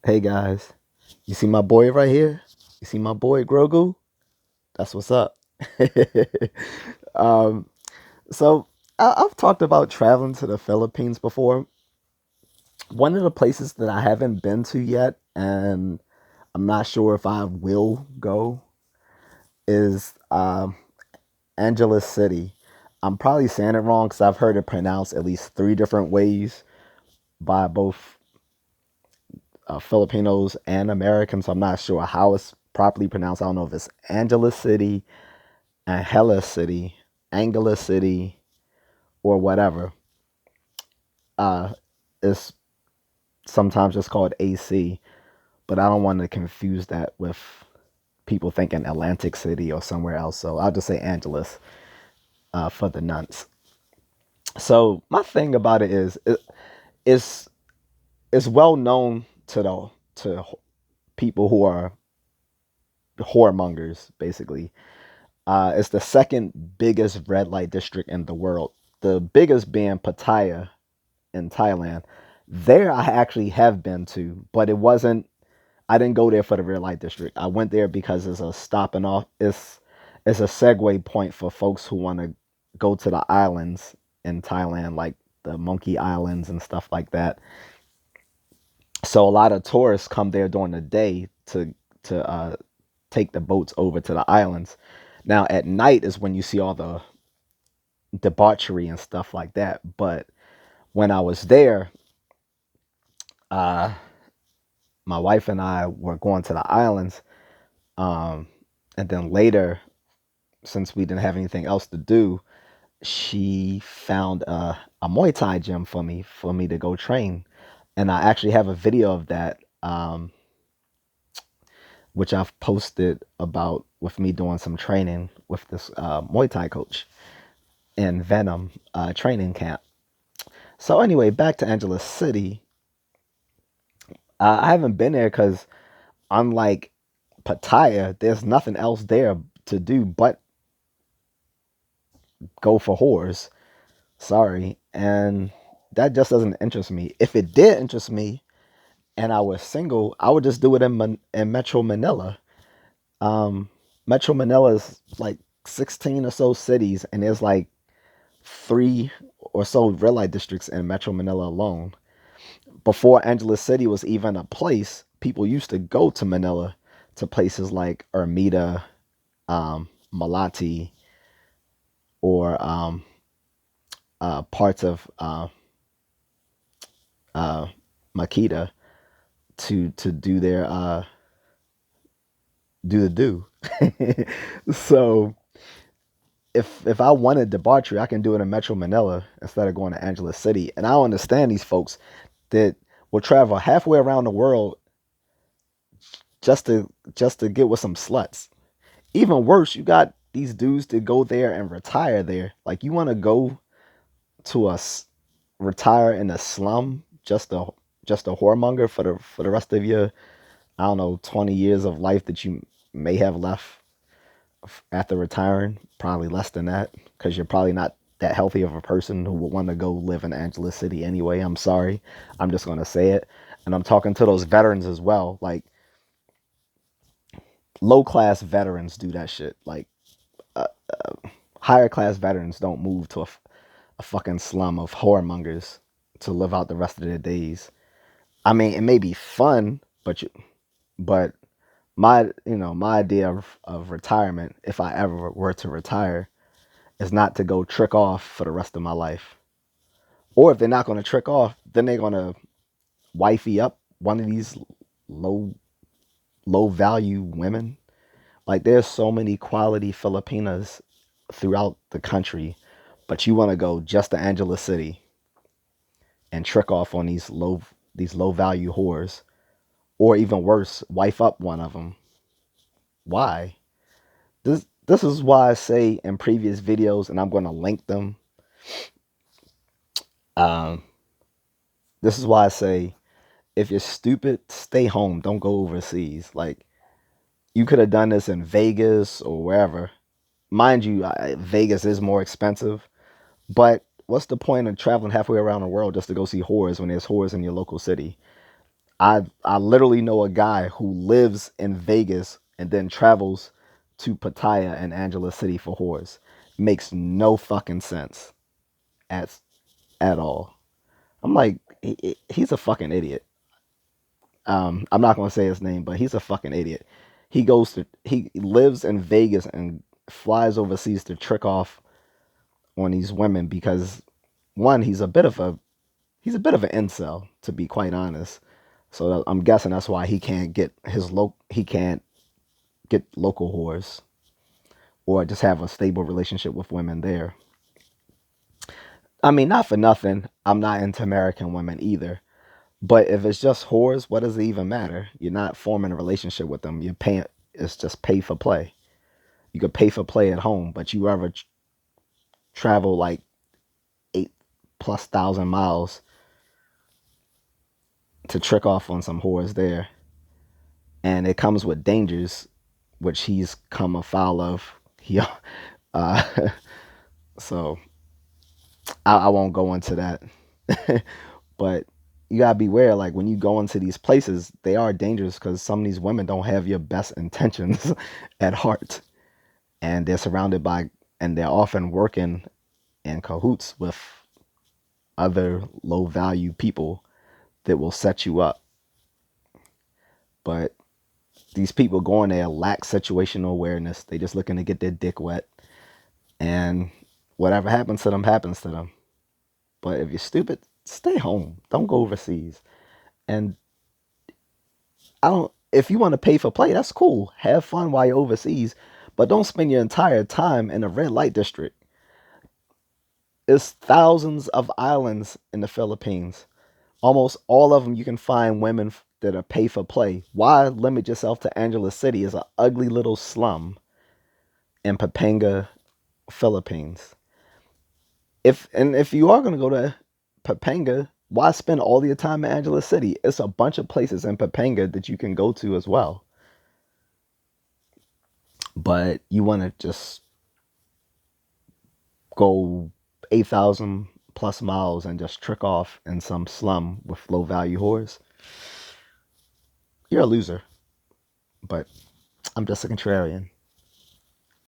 Hey guys, you see my boy right here? You see my boy Grogu? That's what's up. um, so I've talked about traveling to the Philippines before. One of the places that I haven't been to yet, and I'm not sure if I will go, is Angeles City. I'm probably saying it wrong because I've heard it pronounced at least three different ways by both Filipinos and Americans. So I'm not sure how it's properly pronounced. I don't know if it's Angeles City, Angela City, Angela City, or whatever. Uh, it's sometimes just called AC, but I don't want to confuse that with people thinking Atlantic City or somewhere else. So I'll just say Angeles for the nunts. So my thing about it is, it's it's well known to people who are whoremongers, basically. It's the second biggest red light district in the world. The biggest being Pattaya in Thailand. There I actually have been to, but it wasn't. I didn't go there for the red light district. I went there because it's a stopping off. It's a segue point for folks who want to go to the islands in Thailand, like the Monkey Islands and stuff like that. So a lot of tourists come there during the day to take the boats over to the islands. Now at night is when you see all the debauchery and stuff like that. But when I was there, uh, my wife and I were going to the islands, um, and then later, since we didn't have anything else to do, she found a Muay Thai gym for me to go train, and I actually have a video of that, which I've posted about with me doing some training with this Muay Thai coach in Venom training camp. So anyway, back to Angeles City. I haven't been there because unlike Pattaya, there's nothing else there to do but go for whores. Sorry. And that just doesn't interest me. If it did interest me and I was single, I would just do it in Metro Manila. Um, Metro Manila is like 16 or so cities, and there's like three or so red light districts in Metro Manila alone. Before Angeles City was even a place, people used to go to Manila to places like Ermita, Malati, or parts of uh, Makita to do their do the do. So if I wanted debauchery, I can do it in Metro Manila instead of going to Angeles City. And I don't understand these folks that will travel halfway around the world just to get with some sluts. Even worse, you got these dudes that go there and retire there. Like you want to go to retire in a slum just a whoremonger for the rest of your, I don't know, 20 years of life that you may have left after retiring. Probably less than that because you're probably not that healthy of a person who would want to go live in Angeles City anyway. I'm sorry. I'm just going to say it. And I'm talking to those veterans as well. Like low class veterans do that shit. Like uh, higher class veterans don't move to a fucking slum of whoremongers to live out the rest of their days. I mean, it may be fun, but my idea of retirement, if I ever were to retire, is not to go trick off for the rest of my life. Or if they're not going to trick off, then they're going to wifey up one of these low low value women. Like there's so many quality Filipinas throughout the country, but you want to go just to Angeles City and trick off on these low value whores, or even worse, wife up one of them. Why? This is why I say in previous videos, and I'm going to link them. Um, this is why I say if you're stupid, stay home. Don't go overseas. Like you could have done this in Vegas or wherever. Mind you, Vegas is more expensive, but what's the point of traveling halfway around the world just to go see whores when there's whores in your local city? I literally know a guy who lives in Vegas and then travels to Pattaya and Angeles City for whores. Makes no fucking sense at at all. I'm like, he's a fucking idiot. I'm not gonna say his name, but he's a fucking idiot. He lives in Vegas and flies overseas to trick off on these women because one, he's a bit of an incel, to be quite honest. So I'm guessing that's why he can't get local whores or just have a stable relationship with women there. I mean, not for nothing, I'm not into American women either. But if it's just whores, what does it even matter? You're not forming a relationship with them. You're paying. It's just pay for play. You could pay for play at home, but you ever travel like 8,000+ miles to trick off on some whores there, and it comes with dangers, which he's come afoul of. He, uh, so I won't go into that. But you gotta beware. Like when you go into these places, they are dangerous because some of these women don't have your best intentions at heart, and they're often working in cahoots with other low value people that will set you up. But these people going there lack situational awareness. They just looking to get their dick wet, and whatever happens to them happens to them. But if you're stupid, stay home. Don't go overseas. And I don't. If you want to pay for play, that's cool. Have fun while you're overseas, but don't spend your entire time in a red light district. There's thousands of islands in the Philippines. Almost all of them you can find women that are pay for play. Why limit yourself to Angeles City? It's an ugly little slum in Pampanga, Philippines. If you are gonna go to Pampanga, why spend all your time in Angeles City? It's a bunch of places in Pampanga that you can go to as well. But you want to just go 8,000+ miles and just trick off in some slum with low value whores, you're a loser. But I'm just a contrarian.